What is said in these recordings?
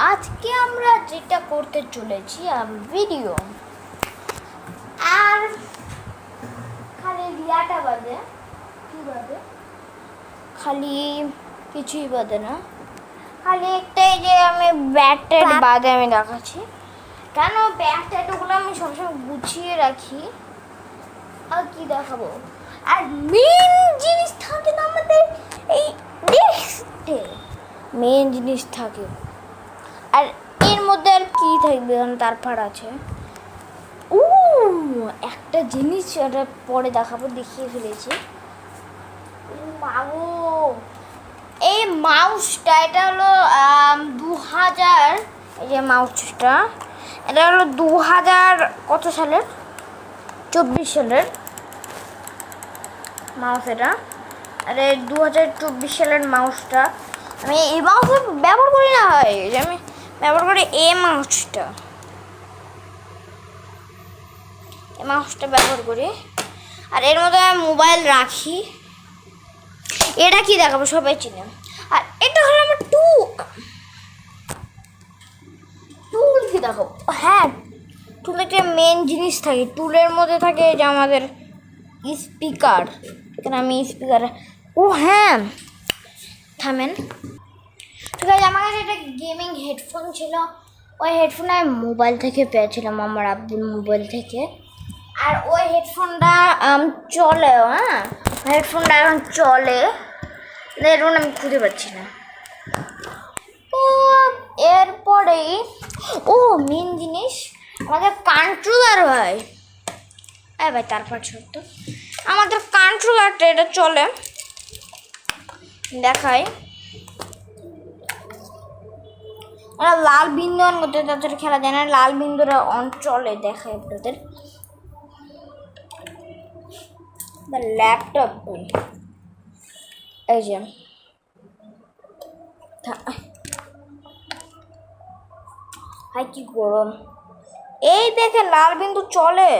আজকে আমরা যেটা করতে চলেছি ভিডিও আর খালি রিয়াটা বাদে কি বাদে খালি কিছুই বাদে না, খালি একটাই যে আমি ব্যাটের বাদে আমি দেখাচ্ছি কেন ব্যাটেটগুলো আমি সবসময় গুছিয়ে রাখি। আর কি দেখাবো, আর মেন জিনিস থাকে না আমাদের এই ডেস্কে, মেন জিনিস থাকে। আর এর মধ্যে আর কি থাকবে, তারপর আছে একটা জিনিস, এটা পরে দেখাবো, দেখিয়ে ফেলেছি। এই মাউসটা এটা হলো 2000, এই যে মাউসটা এটা হলো 2000 কত সালের, 24 সালের মাউস এটা। আরে 2024 সালের মাউসটা। আমি এই মাউস ব্যবহার করি না, হয় যে আমি ব্যবহার করি এই মাউসটা, এই মাউসটা ব্যবহার করি। আর এর মধ্যে আমি মোবাইল রাখি। এটা কি দেখাবো, সবাই চিনে। আর এটা হলো আমার টুল কি দেখাবো, হ্যাঁ টুল একটা মেন জিনিস থাকে। টুলের মধ্যে থাকে যে আমাদের স্পিকার, এখানে আমি স্পিকার, হ্যাঁ থামেন। ঠিক আছে, আমার কাছে একটা গেমিং হেডফোন ছিল, ওই হেডফোন আমি মোবাইল থেকে পেয়েছিলাম, আমার আব্বুর মোবাইল থেকে। আর ওই হেডফোনটা চলে, হ্যাঁ হেডফোনটা এখন চলে, হেডফোন আমি খুঁজে পাচ্ছি না। তো এরপরেই মেন জিনিস আমাদের কন্ট্রোলার ভাই, হ্যাঁ ভাই তারপর ছোট্ট আমাদের কন্ট্রোলারটা, এটা চলে দেখাই। ওরা লাল বিন্দু অন করতে তাদের খেলা যায় না, লাল বিন্দুরা অন চলে, দেখায় আপনাদের। ল্যাপটপ এই যে হাই কি গরম, এই দেখে লাল বিন্দু চলে।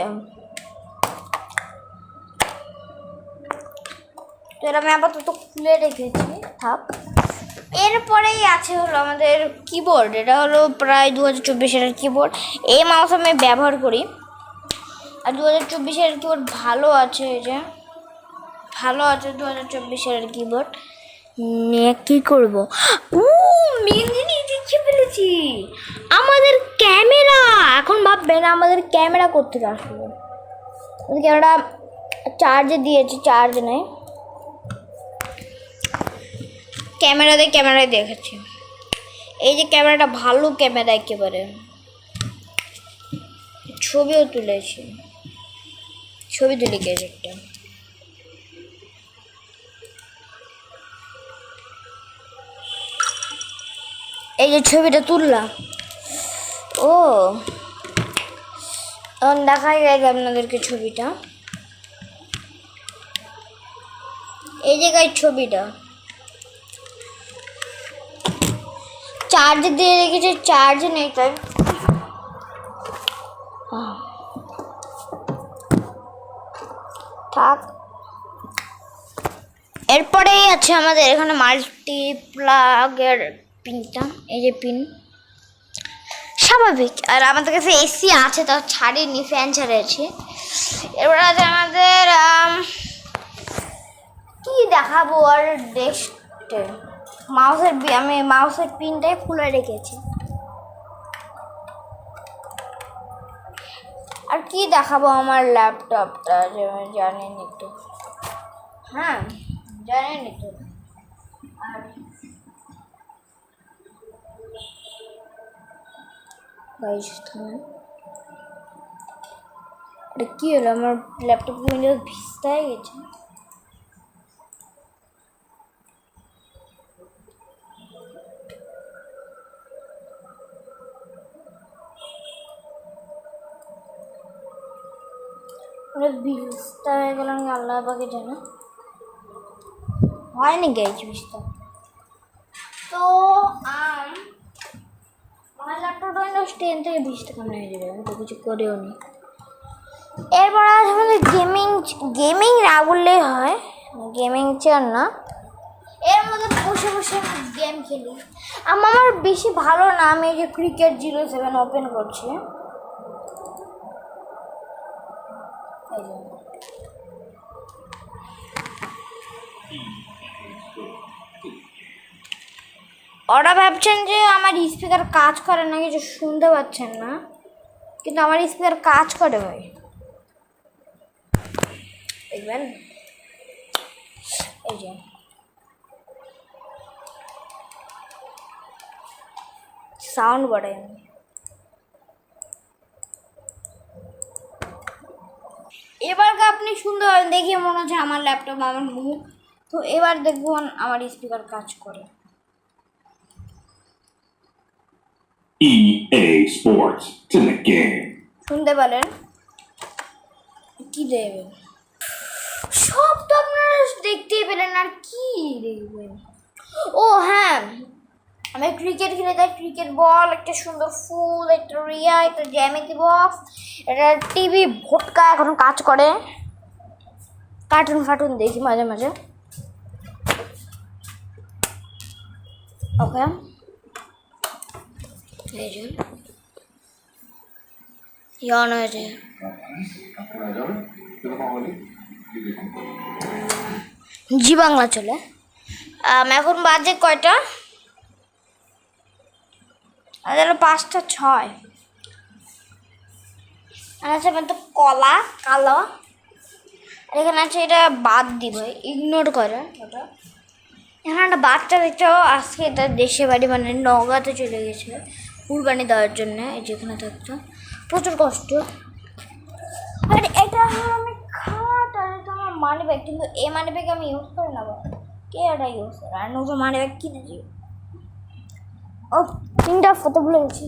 তো এটা আমি আপাতত খুলে রেখেছি, থাক। এরপরেই আছে হলো আমাদের কিবোর্ড, এটা হলো প্রায় 2024 সালের কিবোর্ড। এই মাউস আমি ব্যবহার করি। আর 2024 সালের কিবোর্ড ভালো আছে, এই যে ভালো আছে 2024 সালের কিবোর্ড নিয়ে কি করবো। মেন জিনিস দেখে ফেলেছি, আমাদের ক্যামেরা। এখন ভাববেন আমাদের ক্যামেরা করতে আসবো, ক্যামেরা চার্জে দিয়েছি, চার্জ নেই, ক্যামেরায় দেখেছি। এই যে ক্যামেরাটা ভালো ক্যামেরা, একেবারে ছবিও তুলেছি, ছবি তুলে গেছে একটা। এই যে ছবিটা তুললাম, এখন দেখাই গেছে আপনাদেরকে ছবিটা, এই জায়গায় ছবিটা চার্জ দিয়ে রেখেছে, চার্জ নেই তাই। থাক, এরপরেই আছে আমাদের এখানে মাল্টিপ্লাগের পিনটা, এই যে পিন স্বাভাবিক। আর আমাদের কাছে এসি আছে, তাও ছাড়িনি, ফ্যান ছাড়িয়েছি। এরপর আছে আমাদের কি দেখাবো, আর ডেস্কটে আমি মাউসের পিনটাই খুলে রেখেছি। আর কি দেখাবো, আমার ল্যাপটপটা যে জানেনি তো, হ্যাঁ জানেনি তো। আর এটা কি হলো, আমার ল্যাপটপ উইন্ডোজ ভিজতে হয়ে গেছে। ভিজতে হয়ে গেল, আল্লাহ পাকে জানে, হয়নি গেছে ভিজতে। তো আমার ল্যাপটপ উইন্ডোজ 10 থেকে ভিজতে কেমন হয়ে যাবে, আমি তো কিছু করেও নি। এরপর আছে আমাদের গেমিং না বললেই হয়, গেমিং চেয়ার না, এর মধ্যে বসে বসে আমি গেম খেলি। আমার বেশি ভালো না, আমি এই যে ক্রিকেট 07 ওপেন করছি। ওরা ভাবছেন যে আমার স্পিকার কাজ করে না, কিছু শুনতে পাচ্ছেন না, কিন্তু আমার স্পিকার কাজ করে ভাই, দেখবেন এই যে সাউন্ড বাড়াই আমি। এবার আপনি শুনতে পাবেন, দেখে মনে হচ্ছে আমার ল্যাপটপ আমার মুখ। তো এবার দেখুন আমার স্পিকার কাজ করে। EA Sports to the game. শুনতে পারেন কি দেবেন, সব তো আপনারা দেখতেই পেলেন, আর কি দেখবেন। ও হ্যাঁ, আমি ক্রিকেট খেলে যাই, ক্রিকেট বল, একটা সুন্দর ফুল, একটা রিয়া, একটা জ্যামিতি বক্স, একটা টিভি ভোটকা এখনো কাজ করে, কার্টুন ফার্টুন দেখি মাঝে মাঝে। ওকে এই যে অন হয়েছে, জি বাংলা চলে। এখন বাজে কয়টা, আমাদের 5:06। আচ্ছা আমি তো কলা কালো, আর এখানে আছে এটা বাদ দিব, ইগনোর করে ওটা। এখানে একটা বাচ্চা দেখতে পাবো, আজকে এটা দেশে বাড়ি মানে নওগাঁতে চলে গেছে কুরবানি দেওয়ার জন্য, এই যেখানে থাকতো, প্রচুর কষ্ট। আর এটা আমি খাট, আর এটা আমার মানি ব্যাগ, কিন্তু এই মানি ব্যাগ আমি ইউজ করি না, কে এটা ইউজ করে, আর নতুন মানি ব্যাগ কিনেছি। ও 3টা ফটো ভুলে গেছি।